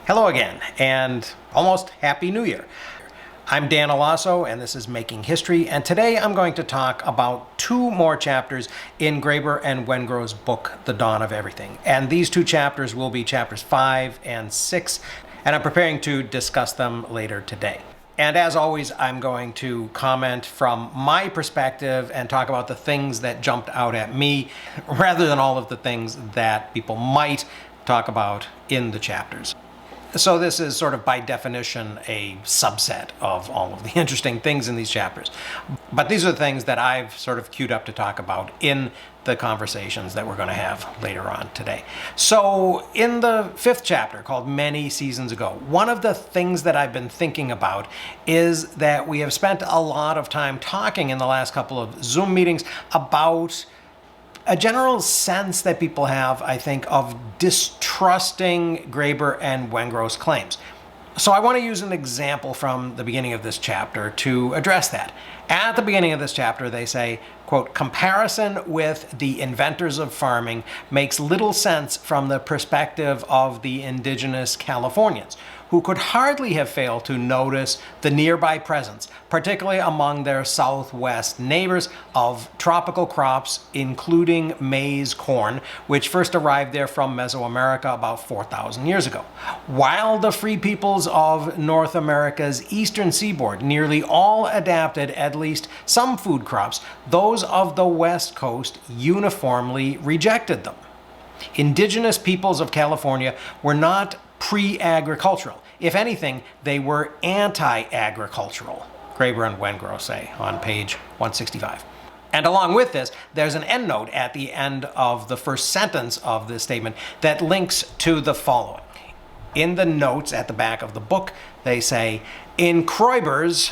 Hello again, and almost Happy New Year. I'm Dan Alasso, and this is Making History, and today I'm going to talk about two more chapters in Graeber and Wengrow's book, The Dawn of Everything. And these two chapters will be chapters 5 and 6, and I'm preparing to discuss them later today. And as always, I'm going to comment from my perspective and talk about the things that jumped out at me, rather than all of the things that people might talk about in the chapters. So this is sort of by definition a subset of all of the interesting things in these chapters. But these are the things that I've sort of queued up to talk about in the conversations that we're going to have later on today. So in the 5th chapter, called Many Seasons Ago, one of the things that I've been thinking about is that we have spent a lot of time talking in the last couple of Zoom meetings about a general sense that people have, I think, of distrusting Graeber and Wengrow's claims. So I want to use an example from the beginning of this chapter to address that. At the beginning of this chapter, they say, quote, "Comparison with the inventors of farming makes little sense from the perspective of the indigenous Californians, who could hardly have failed to notice the nearby presence, particularly among their southwest neighbors, of tropical crops, including maize corn, which first arrived there from Mesoamerica about 4,000 years ago. While the free peoples of North America's eastern seaboard nearly all adapted at least some food crops, those of the West Coast uniformly rejected them. Indigenous peoples of California were not pre-agricultural. If anything, they were anti-agricultural," Graeber and Wengrow say on page 165. And along with this, there's an endnote at the end of the first sentence of this statement that links to the following. In the notes at the back of the book, they say, "In Graeber's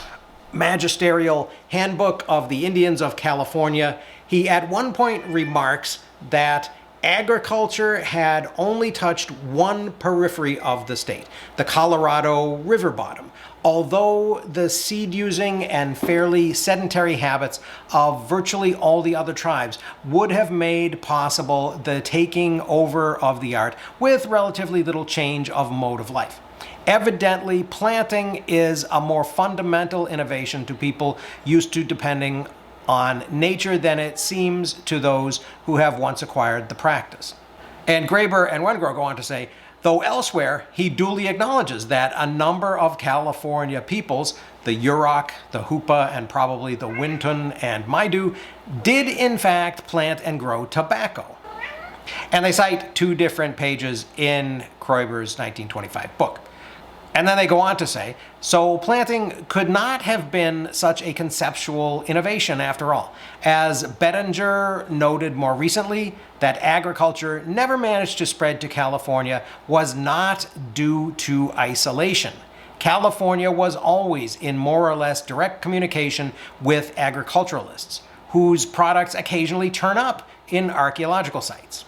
magisterial Handbook of the Indians of California, he at one point remarks that agriculture had only touched one periphery of the state, the Colorado River bottom, although the seed-using and fairly sedentary habits of virtually all the other tribes would have made possible the taking over of the art with relatively little change of mode of life. Evidently, planting is a more fundamental innovation to people used to depending on nature than it seems to those who have once acquired the practice." And Graeber and Wengrow go on to say, though elsewhere he duly acknowledges that a number of California peoples, the Yurok, the Hupa, and probably the Wintun and Maidu, did in fact plant and grow tobacco. And they cite two different pages in Graeber's 1925 book. And then they go on to say, so planting could not have been such a conceptual innovation after all, as Bettinger noted more recently that agriculture never managed to spread to California was not due to isolation. California was always in more or less direct communication with agriculturalists, whose products occasionally turn up in archaeological sites.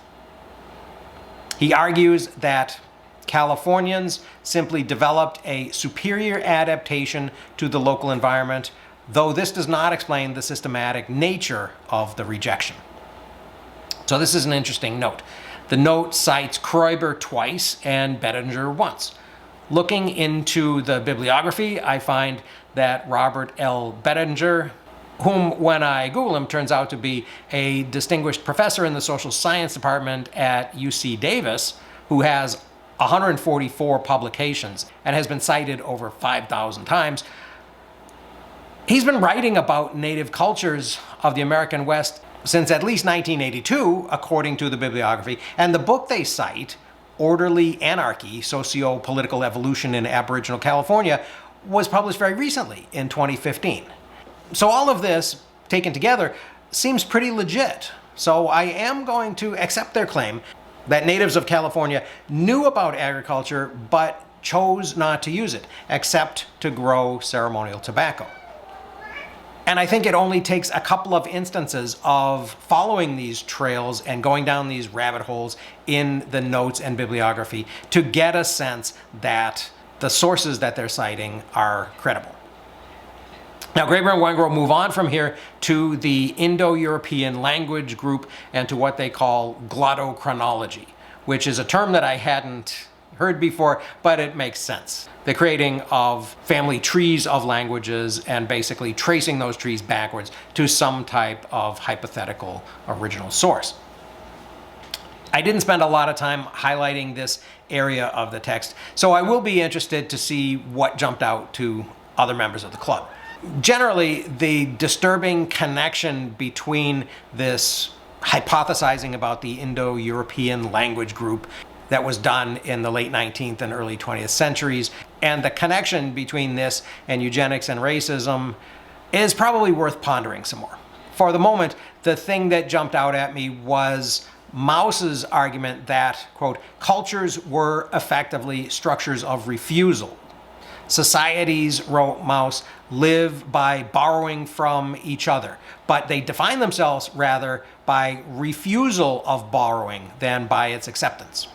He argues that Californians simply developed a superior adaptation to the local environment, though this does not explain the systematic nature of the rejection. So this is an interesting note. The note cites Graeber twice and Bettinger once. Looking into the bibliography, I find that Robert L. Bettinger, whom when I Google him turns out to be a distinguished professor in the social science department at UC Davis, who has 144 publications and has been cited over 5,000 times. He's been writing about native cultures of the American West since at least 1982, according to the bibliography, and the book they cite, Orderly Anarchy, Socio-Political Evolution in Aboriginal California, was published very recently in 2015. So all of this, taken together, seems pretty legit. So I am going to accept their claim that natives of California knew about agriculture but chose not to use it, except to grow ceremonial tobacco. And I think it only takes a couple of instances of following these trails and going down these rabbit holes in the notes and bibliography to get a sense that the sources that they're citing are credible. Now, Graeber and Wengrow move on from here to the Indo-European language group and to what they call Glottal Chronology, which is a term that I hadn't heard before, but it makes sense. The creating of family trees of languages and basically tracing those trees backwards to some type of hypothetical original source. I didn't spend a lot of time highlighting this area of the text, so I will be interested to see what jumped out to other members of the club. Generally, the disturbing connection between this hypothesizing about the Indo-European language group that was done in the late 19th and early 20th centuries, and the connection between this and eugenics and racism is probably worth pondering some more. For the moment, the thing that jumped out at me was Mauss's argument that, quote, cultures were effectively structures of refusal. Societies, wrote Mauss, live by borrowing from each other, but they define themselves rather by refusal of borrowing than by its acceptance.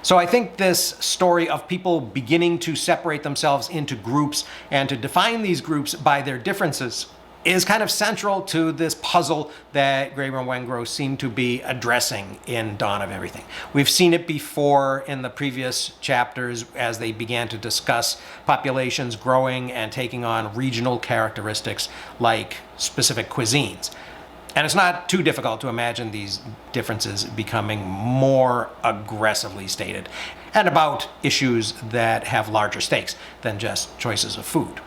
So I think this story of people beginning to separate themselves into groups and to define these groups by their differences is kind of central to this puzzle that Graeber and Wengrow seem to be addressing in Dawn of Everything. We've seen it before in the previous chapters as they began to discuss populations growing and taking on regional characteristics like specific cuisines. And it's not too difficult to imagine these differences becoming more aggressively stated and about issues that have larger stakes than just choices of food.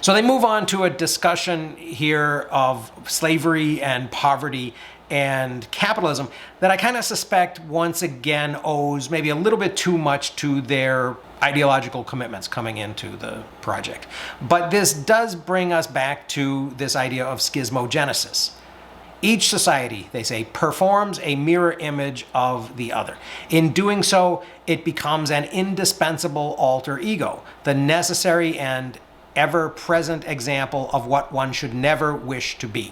So they move on to a discussion here of slavery and poverty and capitalism that I kind of suspect once again owes maybe a little bit too much to their ideological commitments coming into the project. But this does bring us back to this idea of schismogenesis. Each society, they say, performs a mirror image of the other. In doing so, it becomes an indispensable alter ego, the necessary and ever-present example of what one should never wish to be.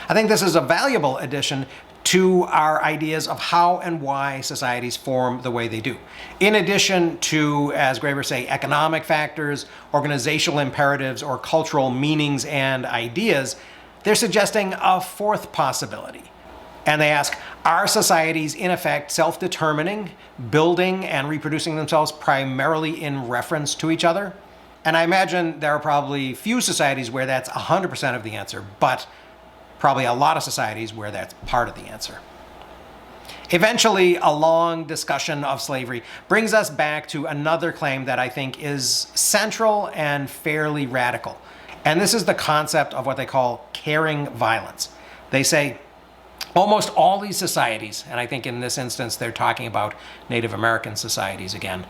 I think this is a valuable addition to our ideas of how and why societies form the way they do. In addition to, as Graeber say, economic factors, organizational imperatives, or cultural meanings and ideas, they're suggesting a fourth possibility. And they ask, are societies in effect self-determining, building and reproducing themselves primarily in reference to each other? And I imagine there are probably few societies where that's 100% of the answer, but probably a lot of societies where that's part of the answer. Eventually, a long discussion of slavery brings us back to another claim that I think is central and fairly radical. And this is the concept of what they call caring violence. They say, almost all these societies, and I think in this instance they're talking about Native American societies again,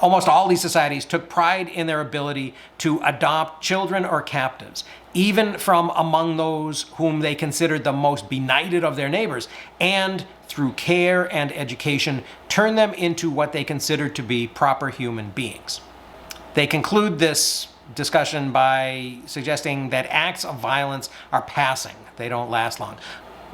almost all these societies took pride in their ability to adopt children or captives, even from among those whom they considered the most benighted of their neighbors, and through care and education, turn them into what they considered to be proper human beings. They conclude this discussion by suggesting that acts of violence are passing. They don't last long.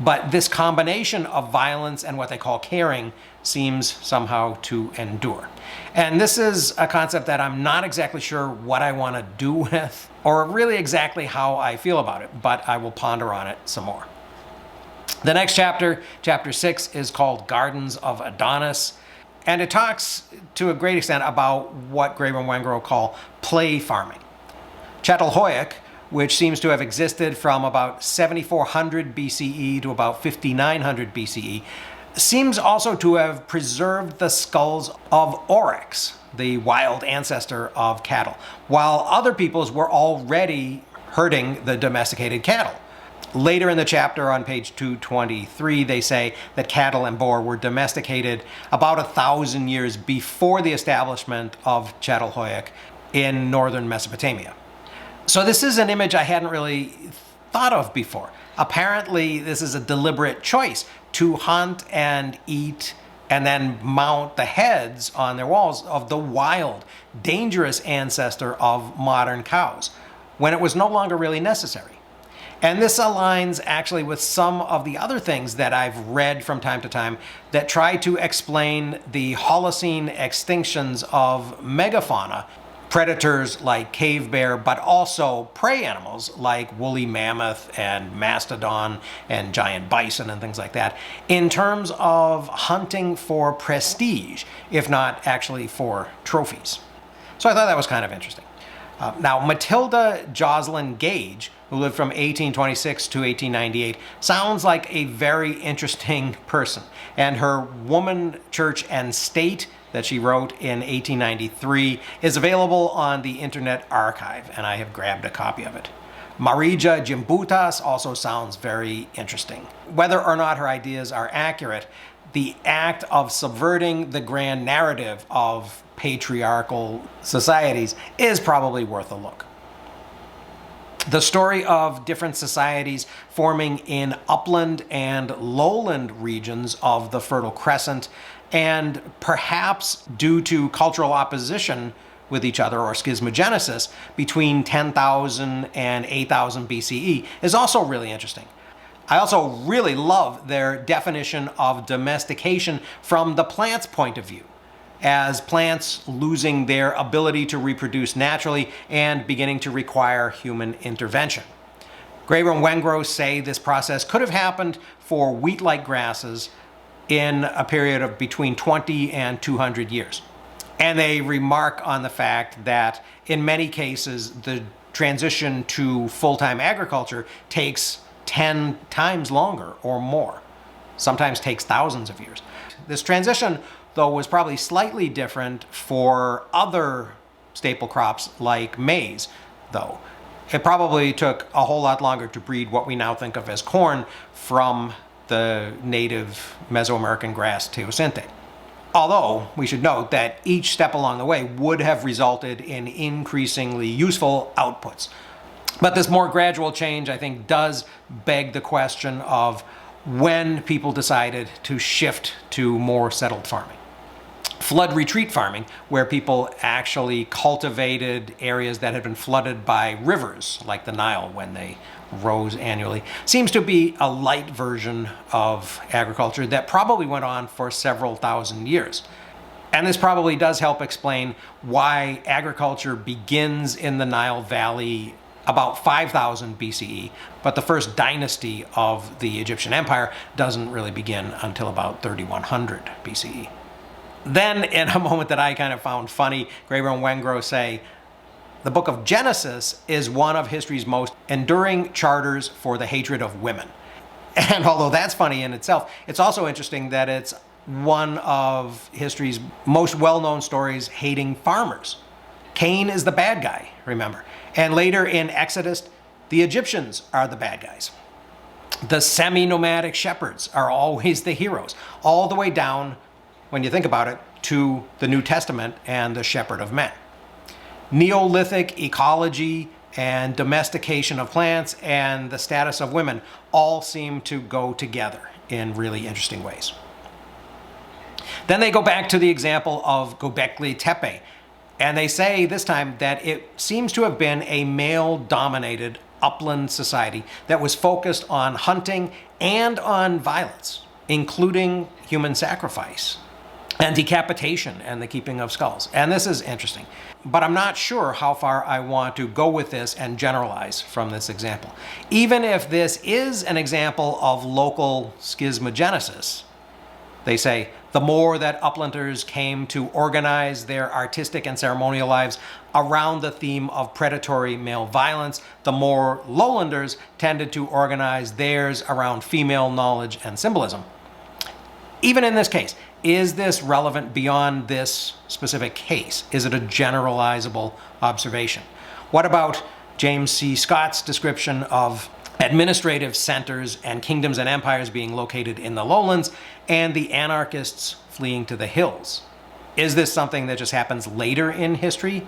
But this combination of violence and what they call caring seems somehow to endure. And this is a concept that I'm not exactly sure what I want to do with, or really exactly how I feel about it, but I will ponder on it some more. The next chapter, chapter 6, is called Gardens of Adonis, and it talks to a great extent about what Graeber and Wengrow call play farming. Çatalhöyük, which seems to have existed from about 7400 BCE to about 5900 BCE, seems also to have preserved the skulls of oryx, the wild ancestor of cattle, while other peoples were already herding the domesticated cattle. Later in the chapter on page 223, they say that cattle and boar were domesticated about 1,000 years before the establishment of Çatalhöyük in northern Mesopotamia. So this is an image I hadn't really thought of before. Apparently, this is a deliberate choice to hunt and eat and then mount the heads on their walls of the wild, dangerous ancestor of modern cows, when it was no longer really necessary. And this aligns actually with some of the other things that I've read from time to time that try to explain the Holocene extinctions of megafauna predators like cave bear, but also prey animals like woolly mammoth and mastodon and giant bison and things like that, in terms of hunting for prestige, if not actually for trophies. So I thought that was kind of interesting. Now, Matilda Joslyn Gage, who lived from 1826 to 1898, sounds like a very interesting person. And her Woman, Church, and State that she wrote in 1893 is available on the Internet Archive, and I have grabbed a copy of it. Marija Gimbutas also sounds very interesting. Whether or not her ideas are accurate, the act of subverting the grand narrative of patriarchal societies is probably worth a look. The story of different societies forming in upland and lowland regions of the Fertile Crescent, and perhaps due to cultural opposition with each other, or schismogenesis, between 10,000 and 8,000 BCE is also really interesting. I also really love their definition of domestication from the plant's point of view, as plants losing their ability to reproduce naturally and beginning to require human intervention. Graeber and Wengrow say this process could have happened for wheat-like grasses in a period of between 20 and 200 years. And they remark on the fact that in many cases, the transition to full-time agriculture takes 10 times longer or more, sometimes takes thousands of years. This transition, though, was probably slightly different for other staple crops like maize, though. It probably took a whole lot longer to breed what we now think of as corn from the native Mesoamerican grass teosinte. Although, we should note that each step along the way would have resulted in increasingly useful outputs. But this more gradual change, I think, does beg the question of when people decided to shift to more settled farming. Flood retreat farming, where people actually cultivated areas that had been flooded by rivers, like the Nile when they rose annually, seems to be a light version of agriculture that probably went on for several thousand years. And this probably does help explain why agriculture begins in the Nile Valley about 5000 BCE, but the first dynasty of the Egyptian Empire doesn't really begin until about 3100 BCE. Then, in a moment that I kind of found funny, Graeber and Wengrow say, the book of Genesis is one of history's most enduring charters for the hatred of women. And although that's funny in itself, it's also interesting that it's one of history's most well-known stories hating farmers. Cain is the bad guy, remember. And later in Exodus, the Egyptians are the bad guys. The semi-nomadic shepherds are always the heroes, all the way down, when you think about it, to the New Testament and the shepherd of men. Neolithic ecology and domestication of plants and the status of women all seem to go together in really interesting ways. Then they go back to the example of Göbekli Tepe, and they say this time that it seems to have been a male-dominated upland society that was focused on hunting and on violence, including human sacrifice and decapitation and the keeping of skulls. And this is interesting. But I'm not sure how far I want to go with this and generalize from this example. Even if this is an example of local schismogenesis, they say, the more that uplanders came to organize their artistic and ceremonial lives around the theme of predatory male violence, the more lowlanders tended to organize theirs around female knowledge and symbolism. Even in this case, is this relevant beyond this specific case? Is it a generalizable observation? What about James C. Scott's description of administrative centers and kingdoms and empires being located in the lowlands and the anarchists fleeing to the hills? Is this something that just happens later in history?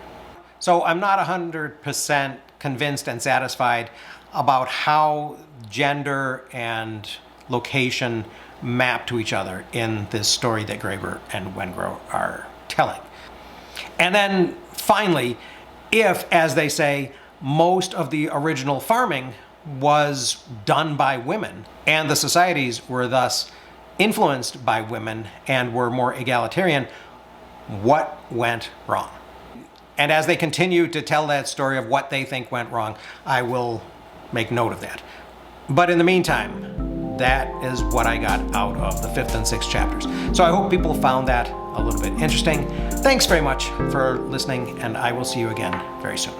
So I'm not 100% convinced and satisfied about how gender and location map to each other in this story that Graeber and Wengrow are telling. And then finally, if, as they say, most of the original farming was done by women, and the societies were thus influenced by women and were more egalitarian, what went wrong? And as they continue to tell that story of what they think went wrong, I will make note of that. But in the meantime, that is what I got out of the 5th and 6th chapters. So I hope people found that a little bit interesting. Thanks very much for listening, and I will see you again very soon.